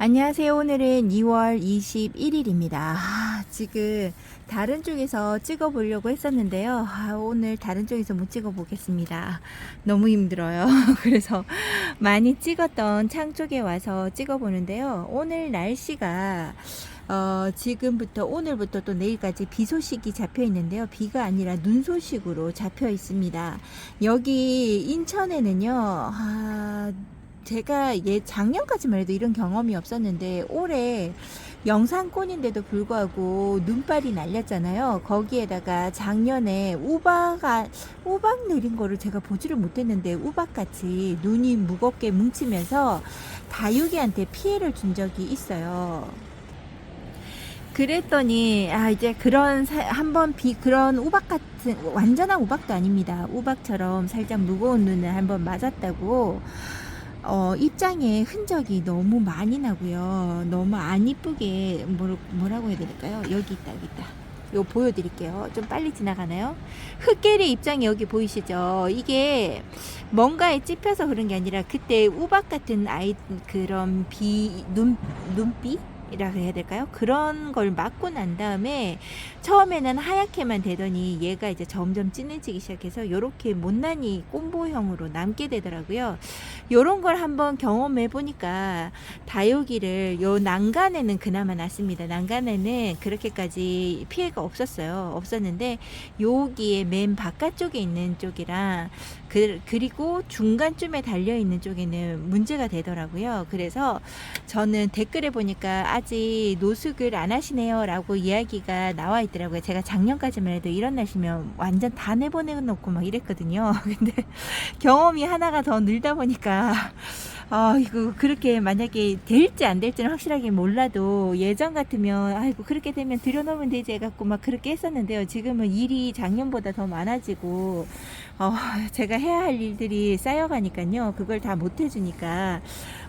안녕하세요. 오늘은 2월 21일입니다. 지금 다른 쪽에서 찍어 보려고 했었는데요. 오늘 다른 쪽에서 못 찍어 보겠습니다. 너무 힘들어요. 그래서 많이 찍었던 창 쪽에 와서 찍어 보는데요. 오늘 날씨가 지금부터 오늘부터 또 내일까지 비 소식이 잡혀 있는데요. 비가 아니라 눈 소식으로 잡혀 있습니다. 여기 인천에는요. 제가 작년까지만 해도 이런 경험이 없었는데 올해 영산권인데도 불구하고 눈발이 날렸잖아요. 거기에다가 작년에 우박 내린 거를 제가 보지를 못했는데 우박같이 눈이 무겁게 뭉치면서 다육이한테 피해를 준 적이 있어요. 그랬더니 이제 그런 한번 그런 우박 같은 완전한 우박도 아닙니다. 우박처럼 살짝 무거운 눈을 한번 맞았다고 입장에 흔적이 너무 많이 나고요. 너무 안 이쁘게 뭐라고 해야 될까요? 여기 있다. 이거 보여드릴게요. 좀 빨리 지나가나요? 흙개리 입장이 여기 보이시죠? 이게 뭔가에 찝혀서 그런 게 아니라 그때 우박 같은 그런 눈비? 이라고 해야 될까요? 그런 걸 맞고 난 다음에 처음에는 하얗게만 되더니 얘가 이제 점점 진해지기 시작해서 요렇게 못난이 꼼보형으로 남게 되더라고요. 요런 걸 한번 경험해 보니까 다육이를 요 난간에는 그나마 낫습니다. 난간에는 그렇게까지 피해가 없었는데 여기에 맨 바깥쪽에 있는 쪽이랑 그리고 중간쯤에 달려있는 쪽에는 문제가 되더라고요. 그래서 저는 댓글에 보니까 아직 노숙을 안 하시네요 라고 이야기가 나와 있더라고요. 제가 작년까지만 해도 이런 날씨면 완전 다 내보내놓고 막 이랬거든요. 근데 경험이 하나가 더 늘다 보니까 이거 그렇게 만약에 될지 안 될지는 확실하게 몰라도 예전 같으면 아이고 그렇게 되면 들여놓으면 되지 해갖고 막 그렇게 했었는데요. 지금은 일이 작년보다 더 많아지고 제가 해야 할 일들이 쌓여가니까요. 그걸 다 못해주니까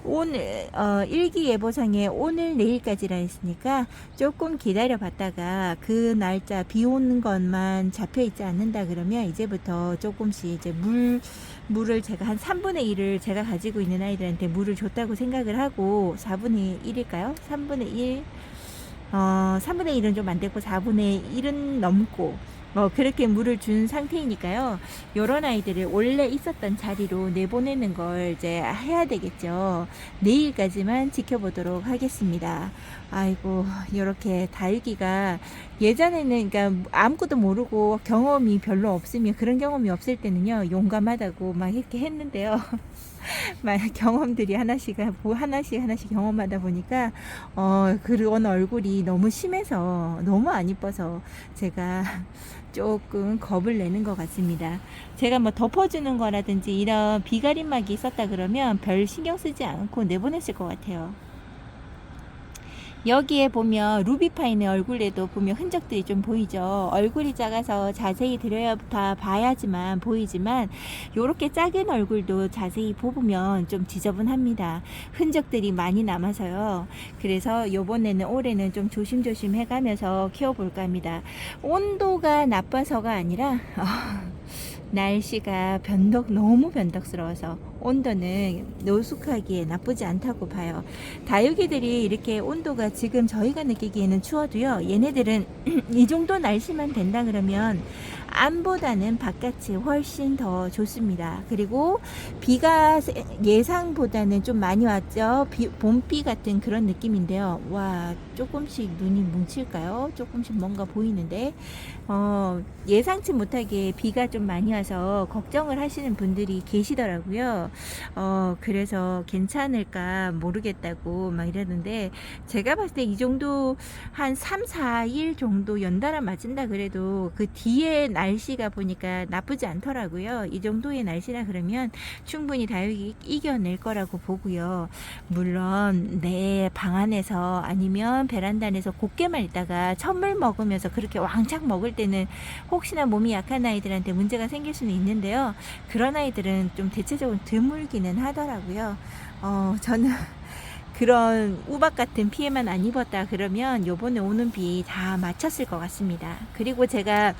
오늘 일기예보상에 오늘 내일까지라 했으니까 조금 기다려 봤다가 그 날짜 비 오는 것만 잡혀 있지 않는다 그러면 이제부터 조금씩 이제 물을 제가 한 3분의 1을 제가 가지고 있는 아이들한테 물을 줬다고 생각을 하고 4분의 1일까요? 3분의 1 3분의 1은 좀 안 되고 4분의 1은 넘고 그렇게 물을 준 상태이니까요. 요런 아이들을 원래 있었던 자리로 내보내는 걸 이제 해야 되겠죠. 내일까지만 지켜보도록 하겠습니다. 아이고, 요렇게 다육이가 예전에는 그러니까 아무것도 모르고 경험이 별로 없으면 그런 경험이 없을 때는요. 용감하다고 막 이렇게 했는데요. 경험들이 하나씩 경험하다 보니까 그런 얼굴이 너무 심해서 너무 안 이뻐서 제가 조금 겁을 내는 것 같습니다. 제가 뭐 덮어주는 거라든지 이런 비가림막이 있었다 그러면 별 신경 쓰지 않고 내보냈을 것 같아요. 여기에 보면 루비파인의 얼굴에도 보면 흔적들이 좀 보이죠. 얼굴이 작아서 자세히 봐야지만 보이지만 요렇게 작은 얼굴도 자세히 보면 좀 지저분합니다. 흔적들이 많이 남아서요. 그래서 올해는 좀 조심조심 해가면서 키워볼까 합니다. 온도가 나빠서가 아니라 날씨가 너무 변덕스러워서 온도는 노숙하기에 나쁘지 않다고 봐요. 다육이들이 이렇게 온도가 지금 저희가 느끼기에는 추워도요. 얘네들은 이 정도 날씨만 된다 그러면 안보다는 바깥이 훨씬 더 좋습니다. 그리고 비가 예상보다는 좀 많이 왔죠. 봄비 같은 그런 느낌인데요. 와, 조금씩 눈이 뭉칠까요? 조금씩 뭔가 보이는데 예상치 못하게 비가 좀 많이 와서 걱정을 하시는 분들이 계시더라고요. 그래서 괜찮을까 모르겠다고 막 이러는데 제가 봤을 때 이 정도 한 3, 4일 정도 연달아 맞은다 그래도 그 뒤에 날씨가 보니까 나쁘지 않더라고요. 이 정도의 날씨라 그러면 충분히 다육이 이겨낼 거라고 보고요. 물론 내 방 안에서 아니면 베란다 안에서 곱게만 있다가 찬물 먹으면서 그렇게 왕창 먹을 때는 혹시나 몸이 약한 아이들한테 문제가 생길 수는 있는데요. 그런 아이들은 좀 대체적으로 드물기는 하더라고요. 저는 그런 우박 같은 피해만 안 입었다 그러면 요번에 오는 비 다 맞췄을 것 같습니다. 그리고 제가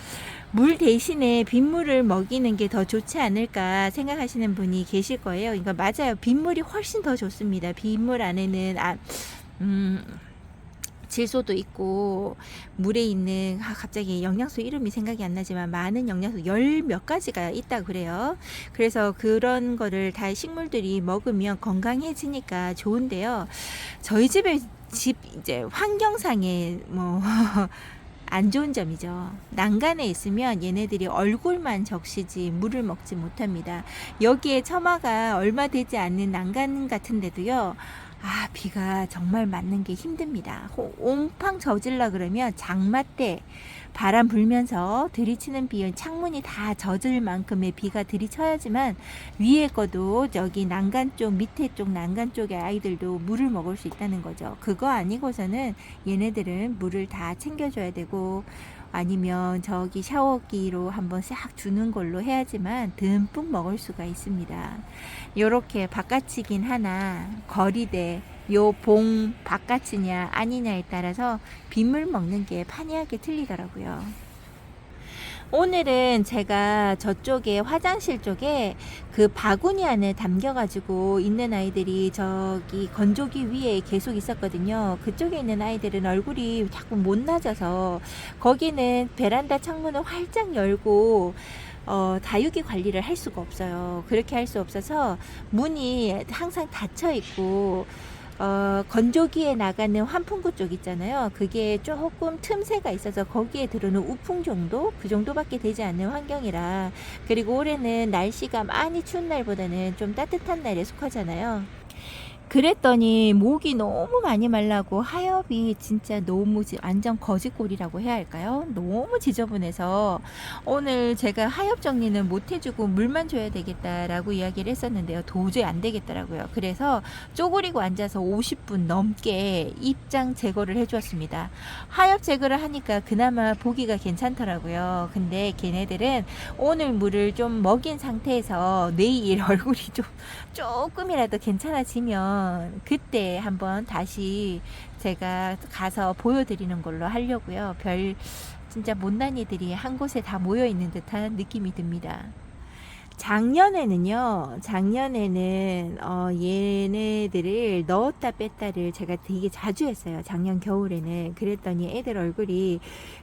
물 대신에 빗물을 먹이는 게 더 좋지 않을까 생각하시는 분이 계실 거예요. 그러니까 맞아요. 빗물이 훨씬 더 좋습니다. 빗물 안에는 음, 질소도 있고 물에 있는 갑자기 영양소 이름이 생각이 안 나지만 많은 영양소 열 몇 가지가 있다 그래요. 그래서 그런 거를 다 식물들이 먹으면 건강해지니까 좋은데요. 저희 집 이제 환경상에 뭐 안 좋은 점이죠. 난간에 있으면 얘네들이 얼굴만 적시지 물을 먹지 못합니다. 여기에 처마가 얼마 되지 않는 난간 같은데도요. 비가 정말 맞는 게 힘듭니다. 옴팡 젖을라 그러면 장마 때 바람 불면서 들이치는 비, 창문이 다 젖을 만큼의 비가 들이쳐야지만 위에 거도 저기 난간 쪽, 밑에 쪽 난간 쪽의 아이들도 물을 먹을 수 있다는 거죠. 그거 아니고서는 얘네들은 물을 다 챙겨줘야 되고 아니면 저기 샤워기로 한번 싹 주는 걸로 해야지만 듬뿍 먹을 수가 있습니다. 요렇게 바깥이긴 하나 거리대 요 봉 바깥이냐 아니냐에 따라서 빗물 먹는 게 판이하게 틀리더라고요. 오늘은 제가 저쪽에 화장실 쪽에 그 바구니 안에 담겨가지고 있는 아이들이 저기 건조기 위에 계속 있었거든요. 그쪽에 있는 아이들은 얼굴이 자꾸 못나져서 거기는 베란다 창문을 활짝 열고 다육이 관리를 할 수가 없어요. 그렇게 할 수 없어서 문이 항상 닫혀 있고 건조기에 나가는 환풍구 쪽 있잖아요. 그게 조금 틈새가 있어서 거기에 들어오는 우풍 정도? 그 정도밖에 되지 않는 환경이라. 그리고 올해는 날씨가 많이 추운 날보다는 좀 따뜻한 날에 속하잖아요. 그랬더니 목이 너무 많이 말라고 하엽이 진짜 너무 완전 거지꼴이라고 해야 할까요? 너무 지저분해서 오늘 제가 하엽 정리는 못 해주고 물만 줘야 되겠다라고 이야기를 했었는데요. 도저히 안 되겠더라고요. 그래서 쪼그리고 앉아서 50분 넘게 입장 제거를 해주었습니다. 하엽 제거를 하니까 그나마 보기가 괜찮더라고요. 근데 걔네들은 오늘 물을 좀 먹인 상태에서 내일 얼굴이 좀 조금이라도 괜찮아지면 그때 한번 다시 제가 가서 보여드리는 걸로 하려고요. 진짜 못난이들이 한 곳에 다 모여 있는 듯한 느낌이 듭니다. 작년에는 얘네들을 넣었다 뺐다를 제가 되게 자주 했어요. 작년 겨울에는. 그랬더니 애들 얼굴이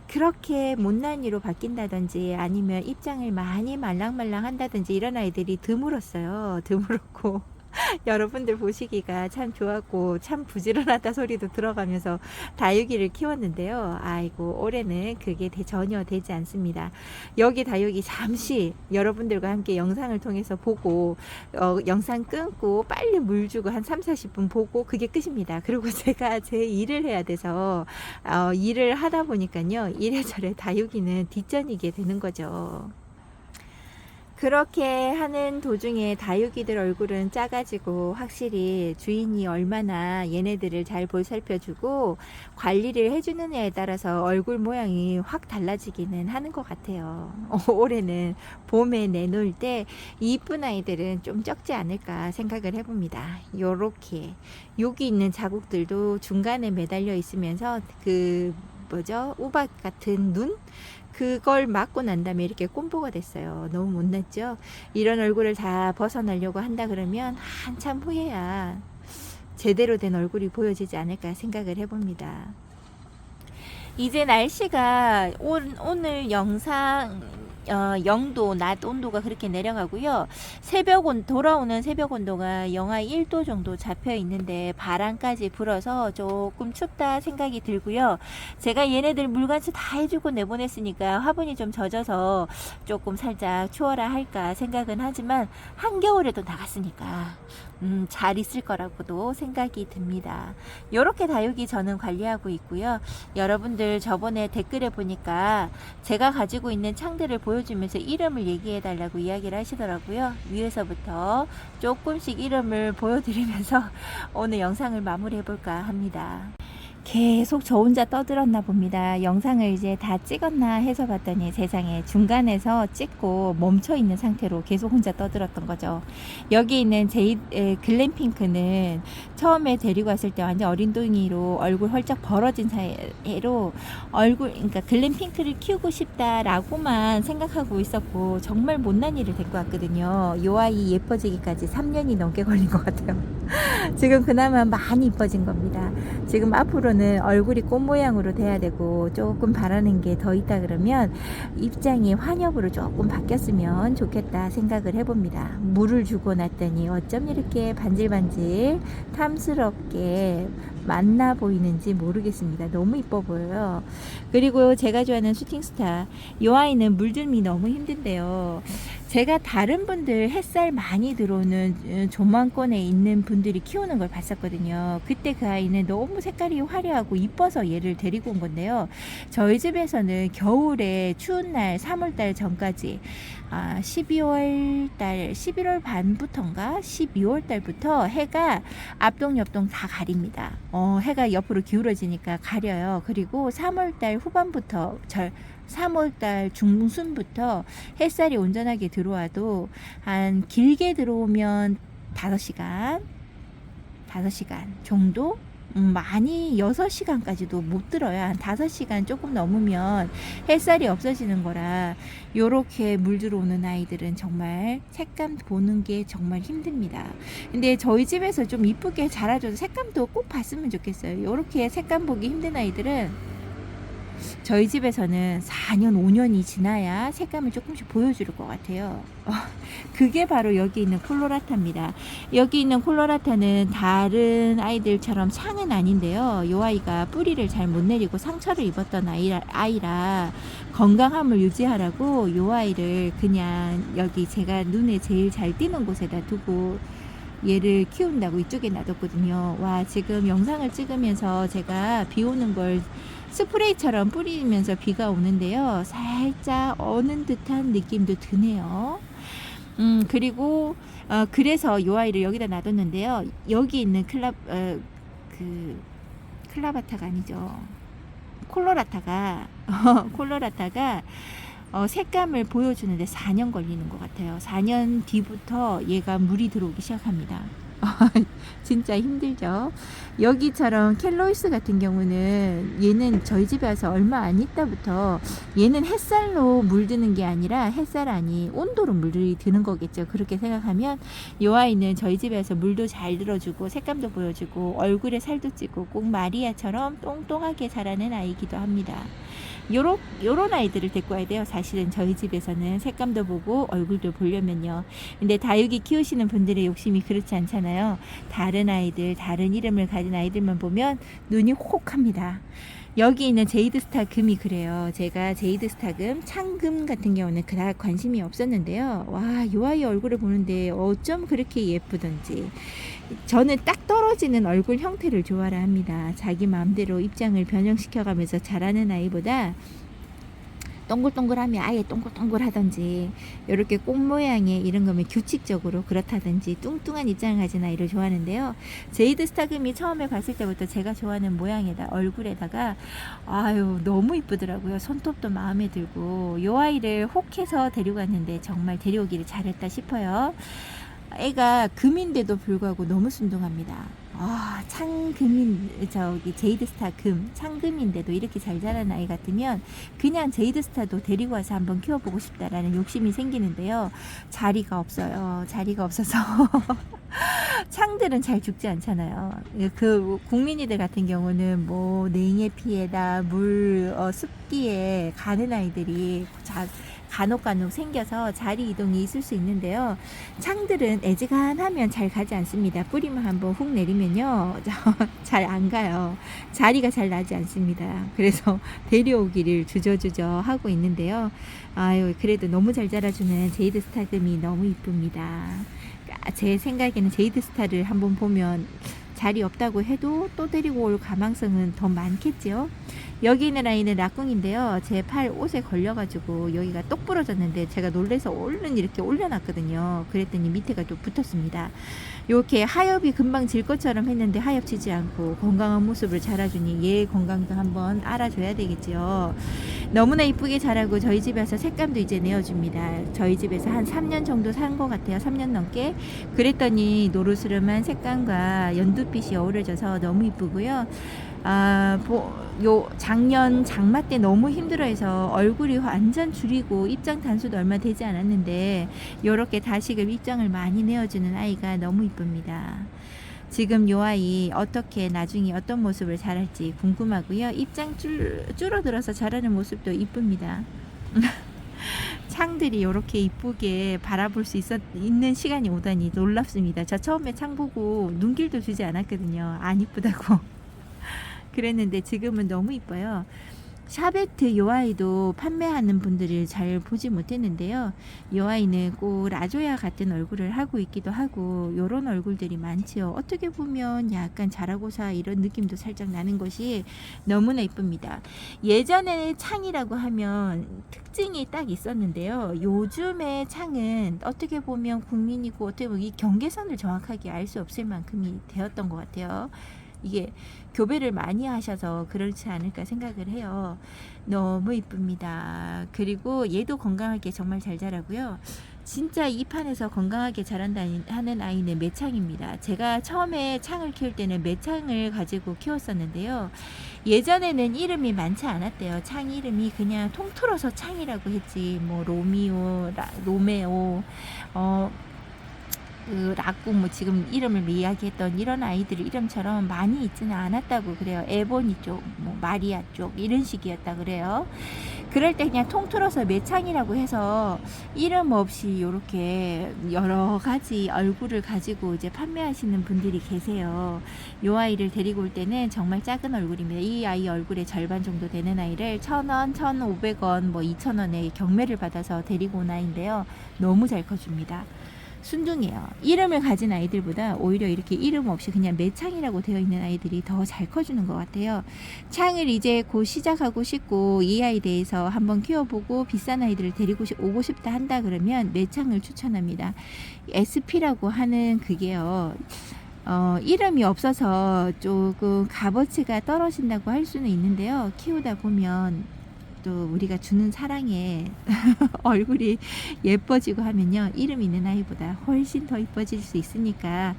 그렇게 못난이로 바뀐다든지 아니면 입장을 많이 말랑말랑 한다든지 이런 아이들이 드물었어요. 드물었고 여러분들 보시기가 참 좋았고 참 부지런하다 소리도 들어가면서 다육이를 키웠는데요. 아이고 올해는 그게 전혀 되지 않습니다. 여기 다육이 잠시 여러분들과 함께 영상을 통해서 보고 영상 끊고 빨리 물 주고 한 3-40분 보고 그게 끝입니다. 그리고 제가 제 일을 해야 돼서 일을 하다 보니까요. 이래저래 다육이는 뒷전이게 되는 거죠. 그렇게 하는 도중에 다육이들 얼굴은 작아지고 확실히 주인이 얼마나 얘네들을 잘 보살펴주고 관리를 해주느냐에 따라서 얼굴 모양이 확 달라지기는 하는 것 같아요. 올해는 봄에 내놓을 때 이쁜 아이들은 좀 적지 않을까 생각을 해봅니다. 요렇게 여기 있는 자국들도 중간에 매달려 있으면서 우박 같은 눈? 그걸 맞고 난 다음에 이렇게 꼼보가 됐어요. 너무 못났죠? 이런 얼굴을 다 벗어나려고 한다 그러면 한참 후에야 제대로 된 얼굴이 보여지지 않을까 생각을 해봅니다. 이제 날씨가 오늘 영상 영도 낮 온도가 그렇게 내려가고요. 돌아오는 새벽 온도가 영하 1도 정도 잡혀 있는데 바람까지 불어서 조금 춥다 생각이 들고요. 제가 얘네들 물관수 다 해주고 내보냈으니까 화분이 좀 젖어서 조금 살짝 추워라 할까 생각은 하지만 한겨울에도 나갔으니까 잘 있을 거라고도 생각이 듭니다. 요렇게 다육이 저는 관리하고 있고요. 여러분들 저번에 댓글에 보니까 제가 가지고 있는 창들을 보여주면서 이름을 얘기해 달라고 이야기를 하시더라고요. 위에서부터 조금씩 이름을 보여드리면서 오늘 영상을 마무리해 볼까 합니다. 계속 저 혼자 떠들었나 봅니다. 영상을 이제 다 찍었나 해서 봤더니 세상에 중간에서 찍고 멈춰 있는 상태로 계속 혼자 떠들었던 거죠. 여기 있는 글램핑크는 처음에 데리고 왔을 때 완전 어린둥이로 얼굴 헐쩍 벌어진 사이로 그러니까 글램핑크를 키우고 싶다라고만 생각하고 있었고 정말 못난 일을 데리고 왔거든요. 요 아이 예뻐지기까지 3년이 넘게 걸린 것 같아요. 지금 그나마 많이 이뻐진 겁니다. 지금 앞으로는 얼굴이 꽃 모양으로 돼야 되고 조금 바라는 게 더 있다 그러면 입장이 환엽으로 조금 바뀌었으면 좋겠다 생각을 해봅니다. 물을 주고 났더니 어쩜 이렇게 반질반질 탐스럽게 만나 보이는지 모르겠습니다. 너무 이뻐 보여요. 그리고 제가 좋아하는 슈팅스타, 이 아이는 물들미 너무 힘든데요. 제가 다른 분들 햇살 많이 들어오는 조망권에 있는 분들이 키우는 걸 봤었거든요. 그때 그 아이는 너무 색깔이 화려하고 이뻐서 얘를 데리고 온 건데요. 저희 집에서는 겨울에 추운 날 3월달 전까지 12월달 11월 반부터인가 12월달부터 해가 앞동 옆동 다 가립니다. 해가 옆으로 기울어지니까 가려요. 그리고 3월달 후반부터 3월달 중순부터 햇살이 온전하게 들어와도 한 길게 들어오면 5시간 정도? 많이 6시간까지도 못 들어요. 한 5시간 조금 넘으면 햇살이 없어지는 거라 요렇게 물 들어오는 아이들은 정말 색감 보는 게 정말 힘듭니다. 근데 저희 집에서 좀 이쁘게 자라줘서 색감도 꼭 봤으면 좋겠어요. 요렇게 색감 보기 힘든 아이들은 저희 집에서는 4년, 5년이 지나야 색감을 조금씩 보여줄 것 같아요. 그게 바로 여기 있는 콜로라타입니다. 여기 있는 콜로라타는 다른 아이들처럼 상은 아닌데요. 이 아이가 뿌리를 잘 못 내리고 상처를 입었던 아이라 건강함을 유지하라고 이 아이를 그냥 여기 제가 눈에 제일 잘 띄는 곳에다 두고 얘를 키운다고 이쪽에 놔뒀거든요. 와, 지금 영상을 찍으면서 제가 비 오는 걸 스프레이처럼 뿌리면서 비가 오는데요. 살짝 어는 듯한 느낌도 드네요. 그리고 그래서 이 아이를 여기다 놔뒀는데요. 여기 있는 클라바타가 아니죠. 콜로라타가 색감을 보여주는데 4년 걸리는 것 같아요. 4년 뒤부터 얘가 물이 들어오기 시작합니다. 진짜 힘들죠. 여기처럼 켈로이스 같은 경우는 얘는 저희 집에 와서 얼마 안 있다부터 얘는 햇살로 물드는 게 아니라 햇살 아니 온도로 물이 드는 거겠죠. 그렇게 생각하면 이 아이는 저희 집에 와서 물도 잘 들어주고 색감도 보여주고 얼굴에 살도 찌고 꼭 마리아처럼 똥똥하게 자라는 아이기도 합니다. 요런 아이들을 데리고 와야 돼요. 사실은 저희 집에서는 색감도 보고 얼굴도 보려면요. 근데 다육이 키우시는 분들의 욕심이 그렇지 않잖아요. 다른 아이들, 다른 이름을 가진 아이들만 보면 눈이 혹합니다. 여기 있는 제이드스타 금이 그래요. 제가 제이드스타 금, 창금 같은 경우는 그닥 관심이 없었는데요. 와, 이 아이 얼굴을 보는데 어쩜 그렇게 예쁘던지. 저는 딱 떨어지는 얼굴 형태를 좋아라 합니다. 자기 마음대로 입장을 변형시켜가면서 자라는 아이보다 동글동글하면 아예 동글동글하던지 이렇게 꽃 모양의 이런 거면 규칙적으로 그렇다든지 뚱뚱한 입장을 가진 아이를 좋아하는데요. 제이드 스타금이 처음에 봤을 때부터 제가 좋아하는 모양에다 얼굴에다가 아유 너무 이쁘더라고요. 손톱도 마음에 들고 이 아이를 혹해서 데리고 갔는데 정말 데려오기를 잘했다 싶어요. 애가 금인데도 불구하고 너무 순둥합니다. 저기 제이드스타 금, 창금인데도 이렇게 잘 자란 아이 같으면 그냥 제이드스타도 데리고 와서 한번 키워보고 싶다라는 욕심이 생기는데요. 자리가 없어요. 자리가 없어서 창들은 잘 죽지 않잖아요. 그 국민이들 같은 경우는 뭐 냉해 피해다 습기에 가는 아이들이 간혹 생겨서 자리 이동이 있을 수 있는데요. 창들은 애지간하면 잘 가지 않습니다. 뿌리만 한번 훅 내리면요. 잘 안 가요. 자리가 잘 나지 않습니다. 그래서 데려오기를 주저주저 하고 있는데요. 아유, 그래도 너무 잘 자라주는 제이드 스타금이 너무 이쁩니다. 제 생각에는 제이드 스타를 한번 보면 자리 없다고 해도 또 데리고 올 가망성은 더 많겠죠. 여기 있는 아이는 라꿍인데요. 제 팔 옷에 걸려가지고 여기가 똑 부러졌는데 제가 놀래서 얼른 이렇게 올려놨거든요. 그랬더니 밑에가 또 붙었습니다. 이렇게 하엽이 금방 질 것처럼 했는데 하엽 지지 않고 건강한 모습을 자라주니 얘 건강도 한번 알아줘야 되겠죠. 너무나 이쁘게 자라고 저희 집에서 색감도 이제 내어줍니다. 저희 집에서 한 3년 정도 산 것 같아요. 3년 넘게. 그랬더니 노르스름한 색감과 연두빛이 어우러져서 너무 이쁘고요. 작년 장마 때 너무 힘들어해서 얼굴이 완전 줄이고 입장 단수도 얼마 되지 않았는데 요렇게 다시금 입장을 많이 내어주는 아이가 너무 이쁩니다. 지금 요 아이 어떻게 나중에 어떤 모습을 자랄지 궁금하고요. 입장 줄어들어서 자라는 모습도 이쁩니다. 창들이 이렇게 이쁘게 바라볼 수 있는 시간이 오다니 놀랍습니다. 저 처음에 창 보고 눈길도 주지 않았거든요. 안 이쁘다고. 그랬는데 지금은 너무 이뻐요. 샤베트 요 아이도 판매하는 분들을 잘 보지 못했는데요. 요 아이는 꼭 라조야 같은 얼굴을 하고 있기도 하고 요런 얼굴들이 많지요. 어떻게 보면 약간 자라고사 이런 느낌도 살짝 나는 것이 너무나 이쁩니다. 예전에 창이라고 하면 특징이 딱 있었는데요. 요즘의 창은 어떻게 보면 국민이고 어떻게 보면 이 경계선을 정확하게 알 수 없을 만큼이 되었던 것 같아요. 이게 교배를 많이 하셔서 그렇지 않을까 생각을 해요. 너무 이쁩니다. 그리고 얘도 건강하게 정말 잘 자라고요. 진짜 이 판에서 건강하게 자란다 하는 아이는 매창입니다. 제가 처음에 창을 키울 때는 매창을 가지고 키웠었는데요. 예전에는 이름이 많지 않았대요. 창 이름이 그냥 통틀어서 창이라고 했지. 뭐 로미오, 로메오, 그 라꾸 뭐 지금 이름을 이야기했던 이런 아이들 이름처럼 많이 있지는 않았다고 그래요. 에보니 쪽, 뭐 마리아 쪽 이런 식이었다 그래요. 그럴 때 그냥 통틀어서 매창이라고 해서 이름 없이 이렇게 여러 가지 얼굴을 가지고 이제 판매하시는 분들이 계세요. 요 아이를 데리고 올 때는 정말 작은 얼굴입니다. 이 아이 얼굴의 절반 정도 되는 아이를 1,000원, 1,500원, 뭐 2,000원에 경매를 받아서 데리고 온 아이인데요. 너무 잘 커줍니다. 순둥이에요. 이름을 가진 아이들보다 오히려 이렇게 이름 없이 그냥 매창이라고 되어 있는 아이들이 더 잘 커주는 것 같아요. 창을 이제 곧 시작하고 싶고 이 아이 대해서 한번 키워보고 비싼 아이들을 데리고 오고 싶다 한다 그러면 매창을 추천합니다. SP라고 하는 그게요. 이름이 없어서 조금 값어치가 떨어진다고 할 수는 있는데요. 키우다 보면 또 우리가 주는 사랑에 얼굴이 예뻐지고 하면요, 이름 있는 아이보다 훨씬 더 예뻐질 수 있으니까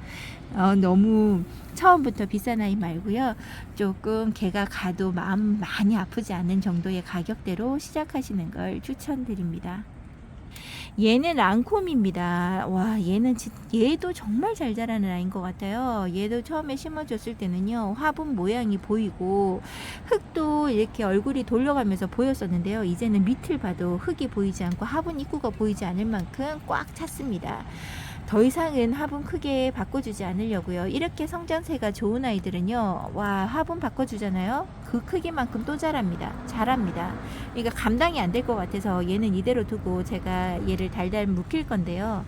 너무 처음부터 비싼 아이 말고요, 조금 걔가 가도 마음 많이 아프지 않은 정도의 가격대로 시작하시는 걸 추천드립니다. 얘는 랑콤입니다. 와, 얘도 정말 잘 자라는 아이인 것 같아요. 얘도 처음에 심어줬을 때는요, 화분 모양이 보이고 흙도 이렇게 얼굴이 돌려가면서 보였었는데요. 이제는 밑을 봐도 흙이 보이지 않고 화분 입구가 보이지 않을 만큼 꽉 찼습니다. 더 이상은 화분 크게 바꿔주지 않으려고요. 이렇게 성장세가 좋은 아이들은요, 와, 화분 바꿔주잖아요. 그 크기만큼 또 잘합니다. 그러니까 감당이 안 될 것 같아서 얘는 이대로 두고 제가 얘를 달달 묵힐 건데요.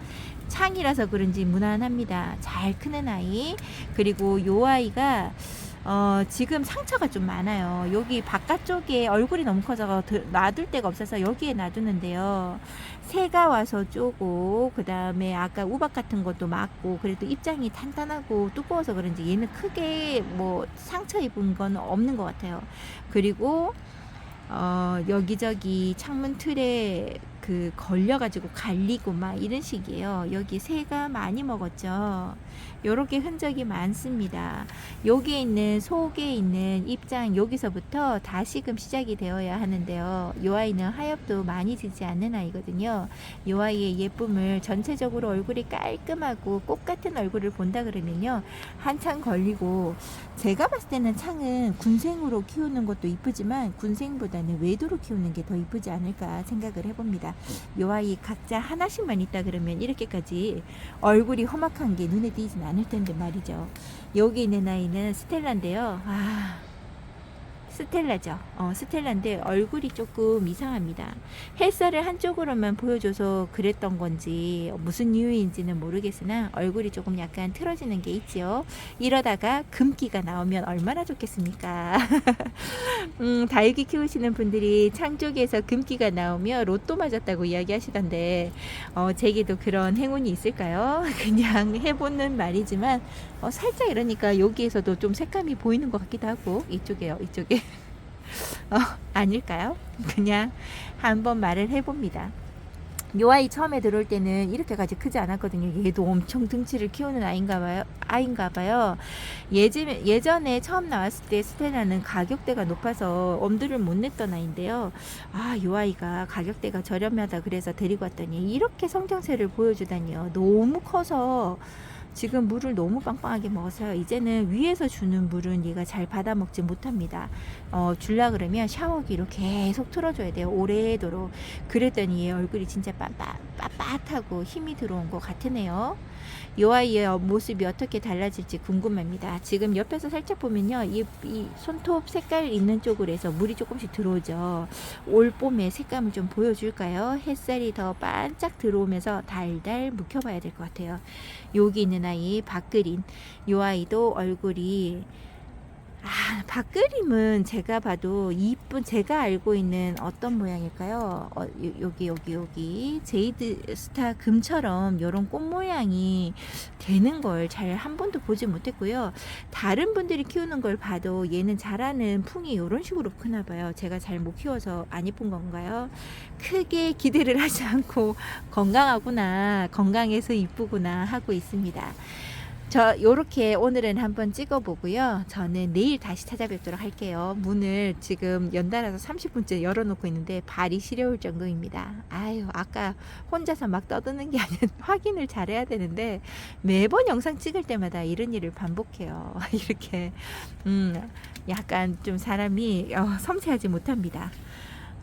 창이라서 그런지 무난합니다. 잘 크는 아이. 그리고 요 아이가 지금 상처가 좀 많아요. 여기 바깥쪽에 얼굴이 너무 커서 놔둘 데가 없어서 여기에 놔두는데요. 새가 와서 쪼고, 그 다음에 아까 우박 같은 것도 맞고, 그래도 입장이 탄탄하고 두꺼워서 그런지 얘는 크게 뭐 상처 입은 건 없는 것 같아요. 그리고 여기저기 창문 틀에 걸려가지고 갈리고 막 이런 식이에요. 여기 새가 많이 먹었죠. 요렇게 흔적이 많습니다. 여기에 있는 속에 있는 입장, 여기서부터 다시금 시작이 되어야 하는데요. 요 아이는 하엽도 많이 지지 않는 아이거든요. 요 아이의 예쁨을 전체적으로 얼굴이 깔끔하고 꽃 같은 얼굴을 본다 그러면요, 한참 걸리고, 제가 봤을 때는 창은 군생으로 키우는 것도 이쁘지만 군생보다는 외도로 키우는 게 더 이쁘지 않을까 생각을 해봅니다. 요 아이 각자 하나씩만 있다 그러면 이렇게까지 얼굴이 험악한 게 눈에 띄진 않을 텐데 말이죠. 여기 있는 아이는 스텔라인데요. 스텔라죠. 스텔라인데 얼굴이 조금 이상합니다. 햇살을 한쪽으로만 보여줘서 그랬던 건지 무슨 이유인지는 모르겠으나 얼굴이 조금 약간 틀어지는 게 있지요. 이러다가 금기가 나오면 얼마나 좋겠습니까? 다육이 키우시는 분들이 창 쪽에서 금기가 나오면 로또 맞았다고 이야기하시던데 제게도 그런 행운이 있을까요? 그냥 해보는 말이지만 살짝 이러니까 여기에서도 좀 색감이 보이는 것 같기도 하고, 이쪽에 아닐까요? 그냥 한번 말을 해봅니다. 요 아이 처음에 들어올 때는 이렇게까지 크지 않았거든요. 얘도 엄청 등치를 키우는 아이인가 봐요. 예전에 처음 나왔을 때 스텔라는 가격대가 높아서 엄두를 못 냈던 아이인데요. 요 아이가 가격대가 저렴하다 그래서 데리고 왔더니 이렇게 성장세를 보여주다니요. 너무 커서 지금 물을 너무 빵빵하게 먹어서요. 이제는 위에서 주는 물은 얘가 잘 받아 먹지 못합니다. 줄라 그러면 샤워기로 계속 틀어줘야 돼요. 오래도록. 그랬더니 얘 얼굴이 진짜 빳빳하고 힘이 들어온 것 같으네요. 이 아이의 모습이 어떻게 달라질지 궁금합니다. 지금 옆에서 살짝 보면요. 이 손톱 색깔 있는 쪽으로 해서 물이 조금씩 들어오죠. 올 봄에 색감을 좀 보여줄까요? 햇살이 더 반짝 들어오면서 달달 묵혀봐야 될 것 같아요. 여기 있는 아이 박그린. 이 아이도 얼굴이 박그림은 제가 봐도 이쁜, 제가 알고 있는 어떤 모양일까요? 여기 제이드 스타 금처럼 이런 꽃 모양이 되는 걸 잘 한 번도 보지 못했고요. 다른 분들이 키우는 걸 봐도 얘는 자라는 풍이 이런 식으로 크나 봐요. 제가 잘 못 키워서 안 예쁜 건가요? 크게 기대를 하지 않고 건강하구나, 건강해서 이쁘구나 하고 있습니다. 요렇게 오늘은 한번 찍어보고요. 저는 내일 다시 찾아뵙도록 할게요. 문을 지금 연달아서 30분째 열어놓고 있는데 발이 시려울 정도입니다. 아유, 아까 혼자서 막 떠드는 게 아니라 확인을 잘해야 되는데 매번 영상 찍을 때마다 이런 일을 반복해요. 이렇게 약간 좀 사람이 섬세하지 못합니다.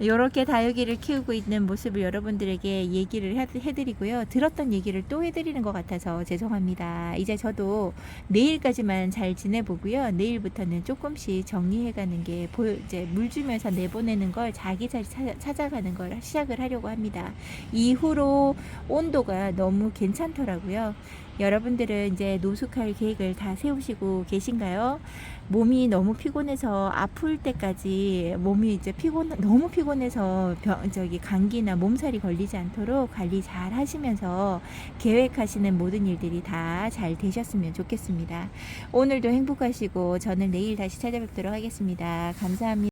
이렇게 다육이를 키우고 있는 모습을 여러분들에게 얘기를 해드리고요. 들었던 얘기를 또 해드리는 것 같아서 죄송합니다. 이제 저도 내일까지만 잘 지내보고요. 내일부터는 조금씩 정리해가는 게 이제 물 주면서 내보내는 걸 자기 자리 찾아가는 걸 시작을 하려고 합니다. 이후로 온도가 너무 괜찮더라고요. 여러분들은 이제 노숙할 계획을 다 세우시고 계신가요? 몸이 너무 피곤해서 아플 때까지 몸이 이제 너무 피곤해서 감기나 몸살이 걸리지 않도록 관리 잘 하시면서 계획하시는 모든 일들이 다 잘 되셨으면 좋겠습니다. 오늘도 행복하시고 저는 내일 다시 찾아뵙도록 하겠습니다. 감사합니다.